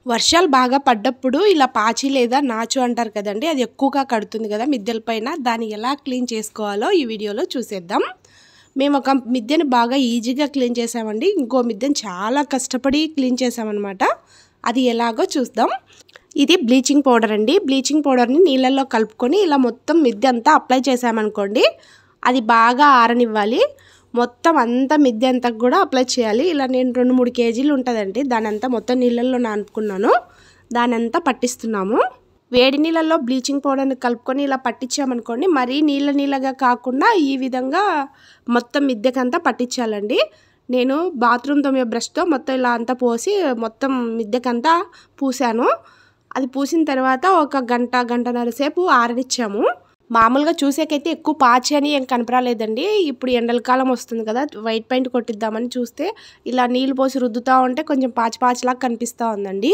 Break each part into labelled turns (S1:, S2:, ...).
S1: వర్షాలు బాగా పడ్డప్పుడు ఇలా పాచి లేదా నాచు అంటారు కదండి, అది ఎక్కువగా కడుతుంది కదా మిద్దెల పైన. దాన్ని ఎలా క్లీన్ చేసుకోవాలో ఈ వీడియోలో చూసేద్దాం. మేము ఒక మిద్దెని బాగా ఈజీగా క్లీన్ చేసామండి, ఇంకో మిద్దెని చాలా కష్టపడి క్లీన్ చేసామన్నమాట. అది ఎలాగో చూద్దాం. ఇది బ్లీచింగ్ పౌడర్ అండి. బ్లీచింగ్ పౌడర్ని నీళ్ళల్లో కలుపుకొని ఇలా మొత్తం మిద్దె అంతా అప్లై చేసామనుకోండి, అది బాగా ఆరనివ్వాలి. మొత్తం అంతా మిద్దె అంతా కూడా అప్లై చేయాలి. ఇలా నేను 2-3 కేజీలు ఉంటుందండి, దాని అంతా మొత్తం నీళ్ళల్లో నానుకున్నాను. దాని అంతా పట్టిస్తున్నాము. వేడి నీళ్ళల్లో బ్లీచింగ్ పౌడర్ని కలుపుకొని ఇలా పట్టించామనుకోండి, మరీ నీళ్ళగా కాకుండా ఈ విధంగా మొత్తం మిద్దెకంతా పట్టించాలండి. నేను బాత్రూమ్ తోమే బ్రష్తో మొత్తం ఇలా అంతా పోసి మొత్తం మిద్దెకంతా పూసాను. అది పూసిన తర్వాత ఒక గంటన్నర సేపు ఆరనిచ్చాము. మామూలుగా చూసేకైతే ఎక్కువ పాచి అని ఏం కనపరాలేదండి. ఇప్పుడు ఎండల కాలం వస్తుంది కదా, వైట్ పెయింట్ కొట్టిద్దామని చూస్తే ఇలా నీళ్ళు పోసి రుద్దుతూ ఉంటే కొంచెం పాచిలాగా కనిపిస్తూ ఉందండి.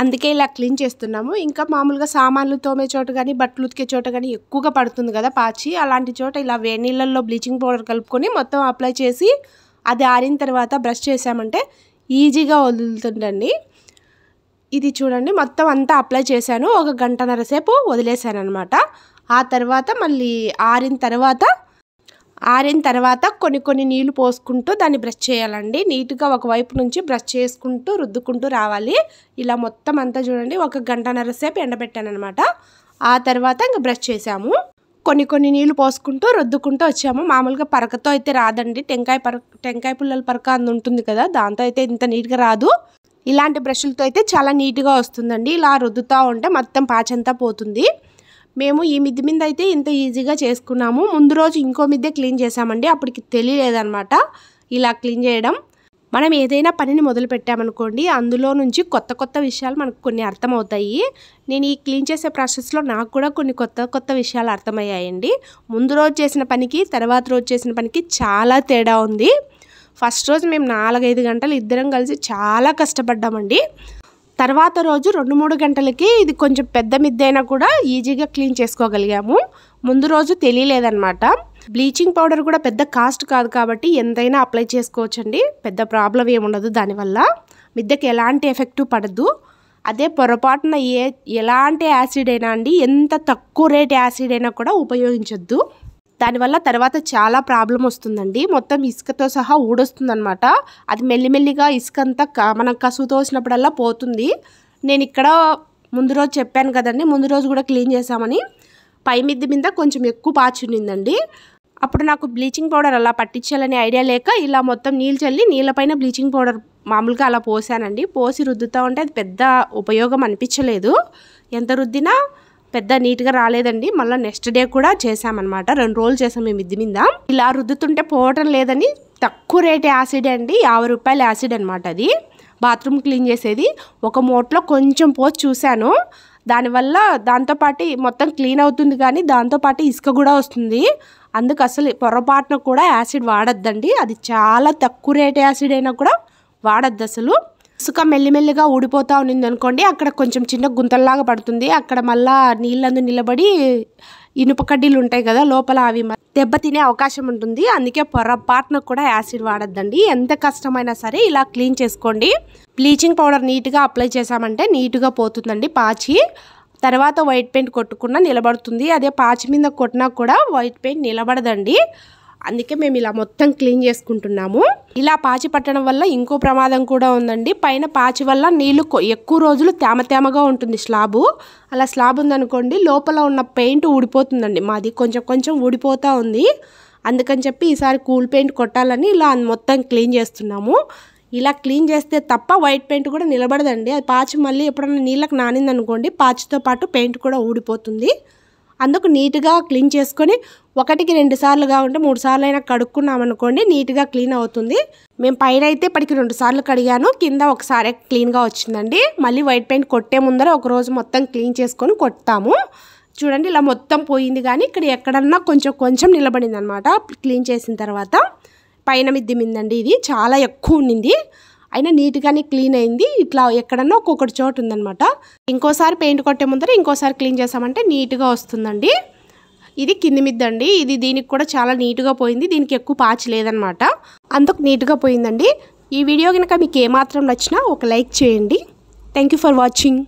S1: అందుకే ఇలా క్లీన్ చేస్తున్నాము. ఇంకా మామూలుగా సామాన్లు తోమే చోట కానీ బట్టలు ఉతికే చోట కానీ ఎక్కువగా పడుతుంది కదా పాచి, అలాంటి చోట ఇలా వేడి నీళ్ళల్లో బ్లీచింగ్ పౌడర్ కలుపుకొని మొత్తం అప్లై చేసి అది ఆరిన తర్వాత బ్రష్ చేసామంటే ఈజీగా వదులుతుందండి. ఇది చూడండి, మొత్తం అంతా అప్లై చేశాను. ఒక గంటన్నర సేపు వదిలేసాను అనమాట. ఆ తర్వాత మళ్ళీ ఆరిన తర్వాత కొన్ని నీళ్లు పోసుకుంటూ దాన్ని బ్రష్ చేయాలండి. నీట్గా ఒకవైపు నుంచి బ్రష్ చేసుకుంటూ రుద్దుకుంటూ రావాలి. ఇలా మొత్తం అంతా చూడండి ఒక గంటన్నర సేపు ఎండబెట్టాను అనమాట. ఆ తర్వాత ఇంకా బ్రష్ చేసాము. కొన్ని నీళ్లు పోసుకుంటూ రుద్దుకుంటూ వచ్చాము. మామూలుగా పరకతో అయితే రాదండి, టెంకాయ పుల్లల పరక అందు ఉంటుంది కదా, దాంతో అయితే ఇంత నీట్గా రాదు. ఇలాంటి బ్రష్లతో అయితే చాలా నీట్గా వస్తుందండి. ఇలా రుద్దుతూ ఉంటే మొత్తం పాచంతా పోతుంది. మేము ఈ మిద్దె మీద అయితే ఇంత ఈజీగా చేసుకున్నాము. ముందు రోజు ఇంకో మిద్దె క్లీన్ చేసామండి, అప్పటికి తెలియలేదన్నమాట ఇలా క్లీన్ చేయడం. మనం ఏదైనా పనిని మొదలు పెట్టామనుకోండి, అందులో నుంచి కొత్త విషయాలు మనకు కొన్ని అర్థమవుతాయి. నేను ఈ క్లీన్ చేసే ప్రాసెస్లో నాకు కూడా కొన్ని కొత్త విషయాలు అర్థమయ్యాయండి. ముందు రోజు చేసిన పనికి తర్వాత రోజు చేసిన పనికి చాలా తేడా ఉంది. ఫస్ట్ రోజు మేము 4-5 గంటలు ఇద్దరం కలిసి చాలా కష్టపడ్డామండి. తర్వాత రోజు 2-3 గంటలకి ఇది కొంచెం పెద్ద మిద్దె అయినా కూడా ఈజీగా క్లీన్ చేసుకోగలిగాము. ముందు రోజు తెలియలేదన్నమాట. బ్లీచింగ్ పౌడర్ కూడా పెద్ద కాస్ట్ కాదు కాబట్టి ఎంతైనా అప్లై చేసుకోవచ్చండి, పెద్ద ప్రాబ్లం ఏముండదు. దానివల్ల మిద్దెకి ఎలాంటి ఎఫెక్ట్ పడదు. అదే పొరపాటున ఎలాంటి యాసిడ్ అయినా అండి, ఎంత తక్కువ రేట్ యాసిడ్ అయినా కూడా ఉపయోగించొద్దు. దానివల్ల తర్వాత చాలా ప్రాబ్లం వస్తుందండి. మొత్తం ఇసుకతో సహా ఊడొస్తుందన్నమాట. అది మెల్లిమెల్లిగా ఇసుక అంతా మనం కసువు తోసినప్పుడల్లా పోతుంది. నేను ఇక్కడ ముందు రోజు చెప్పాను కదండి, ముందు రోజు కూడా క్లీన్ చేసామని. పై మిద్దె మీద కొంచెం ఎక్కువ పాచి ఉన్నిందండి. అప్పుడు నాకు బ్లీచింగ్ పౌడర్ అలా పట్టించాలనే ఐడియా లేక ఇలా మొత్తం నీళ్ళు చల్లి నీళ్ళపైన బ్లీచింగ్ పౌడర్ మామూలుగా అలా పోసానండి. పోసి రుద్దుతూ ఉంటే అది పెద్ద ఉపయోగం అనిపించలేదు. ఎంత రుద్దినా పెద్ద నీట్గా రాలేదండి. మళ్ళీ నెక్స్ట్ డే కూడా చేసామన్నమాట. 2 రోజులు చేసాం మేము మిద్దె మీద. ఇలా రుద్దుతుంటే పోవటం లేదని తక్కువ రేట్ యాసిడ్ అండి, 50 రూపాయల యాసిడ్ అనమాట. అది బాత్రూమ్ క్లీన్ చేసేది. ఒక మూటలో కొంచెం పోసి చూశాను. దానివల్ల దాంతోపాటు మొత్తం క్లీన్ అవుతుంది, కానీ దాంతోపాటు ఇసుక కూడా వస్తుంది. అందుకు అసలు పొరపాటున కూడా యాసిడ్ వాడద్దండి. అది చాలా తక్కువ రేట్ యాసిడ్ అయినా కూడా వాడద్దు అసలు. ఇసుక మెల్లిమెల్లిగా ఊడిపోతూ ఉన్నింది అనుకోండి, అక్కడ కొంచెం చిన్న గుంతల్లాగా పడుతుంది. అక్కడ మళ్ళా నీళ్ళందు నిలబడి ఇనుప కడ్డీలు ఉంటాయి కదా లోపల, అవి దెబ్బతినే అవకాశం ఉంటుంది. అందుకే పొరపాటున కూడా యాసిడ్ వాడద్దండి. ఎంత కష్టమైనా సరే ఇలా క్లీన్ చేసుకోండి. బ్లీచింగ్ పౌడర్ నీట్గా అప్లై చేసామంటే నీట్గా పోతుందండి పాచి. తర్వాత వైట్ పెయింట్ కొట్టుకున్నా నిలబడుతుంది. అదే పాచి మీద కొట్టినా కూడా వైట్ పెయింట్ నిలబడదండి. అందుకే మేము ఇలా మొత్తం క్లీన్ చేసుకుంటున్నాము. ఇలా పాచి పట్టడం వల్ల ఇంకో ప్రమాదం కూడా ఉందండి. పైన పాచి వల్ల నీళ్లు ఎక్కువ రోజులు తేమగా ఉంటుంది స్లాబు. అలా స్లాబ్ ఉందనుకోండి, లోపల ఉన్న పెయింట్ ఊడిపోతుందండి. మాది కొంచెం ఊడిపోతూ ఉంది. అందుకని చెప్పి ఈసారి కూల్ పెయింట్ కొట్టాలని ఇలా మొత్తం క్లీన్ చేస్తున్నాము. ఇలా క్లీన్ చేస్తే తప్ప వైట్ పెయింట్ కూడా నిలబడదండి. అది పాచి మళ్ళీ ఎప్పుడైనా నీళ్ళకి నానిందనుకోండి, పాచితో పాటు పెయింట్ కూడా ఊడిపోతుంది. అందుకు నీట్గా క్లీన్ చేసుకొని 1-2 సార్లు కాకుంటే 3 సార్లు అయినా కడుక్కున్నామనుకోండి, నీట్గా క్లీన్ అవుతుంది. మేము పైన అయితే ఇప్పటికి 2 సార్లు కడిగాను, కింద ఒకసారి క్లీన్గా వచ్చిందండి. మళ్ళీ వైట్ పెయింట్ కొట్టే ముందర ఒకరోజు మొత్తం క్లీన్ చేసుకొని కొడతాము. చూడండి ఇలా మొత్తం పోయింది, కానీ ఇక్కడ ఎక్కడన్నా కొంచెం నిలబడింది అనమాట క్లీన్ చేసిన తర్వాత. పైన మిద్దె మిందండి, ఇది చాలా ఎక్కువ ఉండింది. అయినా నీట్గానే క్లీన్ అయింది. ఇట్లా ఎక్కడన్నా ఒక్కొక్కటి చోటు ఉందన్నమాట. ఇంకోసారి పెయింట్ కొట్టే ముందర ఇంకోసారి క్లీన్ చేసామంటే నీట్గా వస్తుందండి. ఇది కింది మిద్దె అండి. ఇది దీనికి కూడా చాలా నీట్గా పోయింది. దీనికి ఎక్కువ పాచి లేదనమాట, అందుకు నీట్గా పోయిందండి. ఈ వీడియో కనుక మీకు ఏమాత్రం నచ్చినా ఒక లైక్ చేయండి. Thank you for watching.